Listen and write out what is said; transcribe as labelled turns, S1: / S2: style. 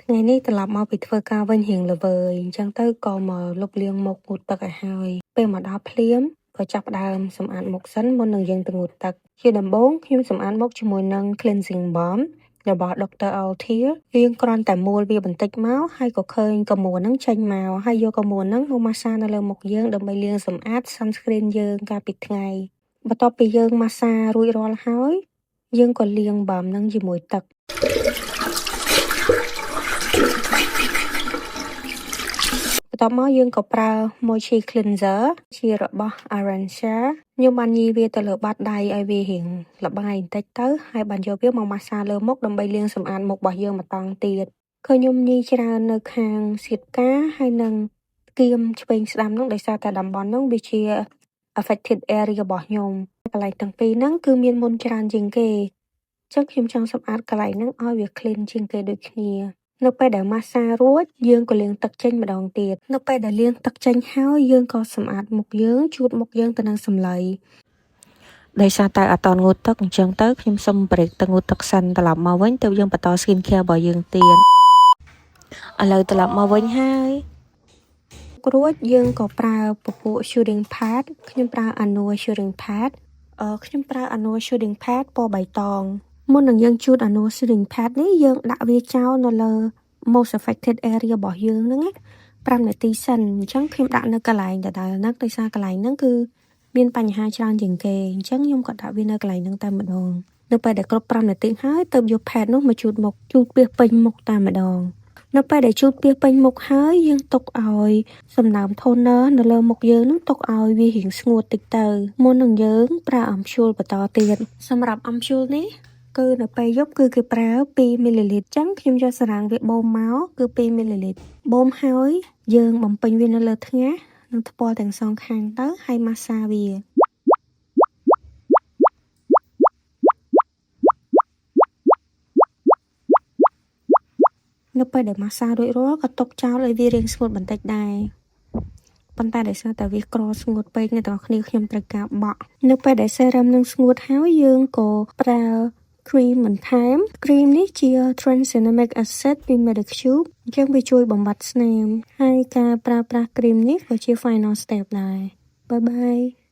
S1: ថ្ងៃនេះត្រឡប់មកពីធ្វើការវិញរៀងល្វើយអញ្ចឹងទៅក៏មកលុបលាងមុខងូតទឹកឲ្យហើយពេលមកដល់ភ្លាមក៏ចាប់ផ្ដើមសម្អាតមុខសិនមុននឹងយើងទៅងូតទឹកជាដំបូងខ្ញុំសម្អាតមុខជាមួយនឹង cleansing balm របស់ Dr. Altier យើងគ្រាន់តែមួលវាបន្តិចមកហើយក៏ឃើញកាមួនហ្នឹងចេញមកហើយយកកាមួនហ្នឹងមកម៉ាស្សានៅលើមុខយើងដើម្បីលាងសម្អាត sunscreen យើងកាលពីថ្ងៃបន្ទាប់ពីយើងម៉ាស្សារួចរាល់ហើយយើងក៏លាង balm ហ្នឹងជាមួយទឹកបន្ទាប់មកយើងក៏ប្រើ mochi cleanser ជារបស់ Arantxa ខ្ញុំបានញីវាទៅលើបាតដៃឲ្យវារៀងល្បាយបន្តិចទៅហើយបានយកវាមកម៉ាស្សាលើមុខដើម្បីលាងសម្អាតមុខរបស់យើងម្តងទៀតឃើញខ្ញុំញីច្រើននៅខាងសៀតកាហើយនឹងគៀមឆ្វេងស្ដាំនោះដោយសារតែតំបន់នោះវាជា affected area របស់ខ្ញុំកន្លែងទាំងពីរហ្នឹងគឺមានមុនច្រើនជាងគេអញ្ចឹងខ្ញុំចង់សម្អាតកន្លែងហ្នឹងឲ្យវា clean ជាងគេដូចគ្នានៅពេលដែលម៉ាស្សារួចយើងក៏លាងទឹកចេញម្ដងទៀតនៅពេលដែលលាងទឹកចេញហើយយើងក៏សម្អាតមុខយើងជូតមុខយើងទៅនឹងសម្លៃដោយសារតែអត់តងូតទឹកអញ្ចឹងទៅខ្ញុំសុំ break ទៅងូតទឹកសិនត្រឡប់មកវិញទៅយើងបន្ត skin care របស់យើងទៀតឥឡូវត្រឡប់មកវិញហើយរួចយើងក៏ប្រើពពួក shooting pad ខ្ញុំប្រើ Anua shooting pad ខ្ញុំប្រើ Anua shooting pad ពណ៌បៃតងមុននឹងយើងជូត Anua shooting pad នេះយើងដាក់វាចោលនៅលើ most affected area របស់យើងហ្នឹងណា5នាទីសិនអញ្ចឹងខ្ញុំដាក់នៅកន្លែងដដែលហ្នឹងដោយសារកន្លែងហ្នឹងគឺមានបញ្ហាច្រើនជាងគេអញ្ចឹងខ្ញុំក៏ដាក់វានៅកន្លែងហ្នឹងតែម្ដងនៅពេលដែលគ្រប់5នាទីហើយទើបយក pad នោះមកជូតមុខជូតពាសពេញមុខតែម្ដងនៅពេលដែលជូតពាសពេញមុខហើយយើងទុកឲ្យសំណើម toner នៅលើមុខយើងនឹងទុកឲ្យវារៀងស្ងួតតិចទៅមុននឹងយើងប្រើអំព្យូលបន្តទៀតសម្រាប់អំព្យូលនេះគឺនៅពេលយប់គឺគេប្រើ2 មីលីលីត្រចឹងខ្ញុំយកសារ៉ាំងវាបូមមកគឺ2 មីលីលីត្របូមហើយយើងបំពេញវានៅលើថ្ងាសនឹងថ្ពាល់ទាំងសងខាងទៅហើយម៉ាស្សាវានៅពេលដែលម៉ាស្សារួចរាល់ក៏ទុកចោលឲ្យវារៀងស្ងួតបន្តិចដែរប៉ុន្តែដោយសារតែវាក្រស្ងួតពេកអ្នកទាំងអស់គ្នាខ្ញុំត្រូវការបក់នៅពេលដែល serum នឹងស្ងួតហើយយើងក៏ប្រើ cream បន្ថែម cream នេះជា tranexamic acid ពី Medicube អញ្ចឹងវាជួយបំបត្តិស្នាមហើយការប្រើប្រាស់ cream នេះក៏ជា final step ដែរ Bye bye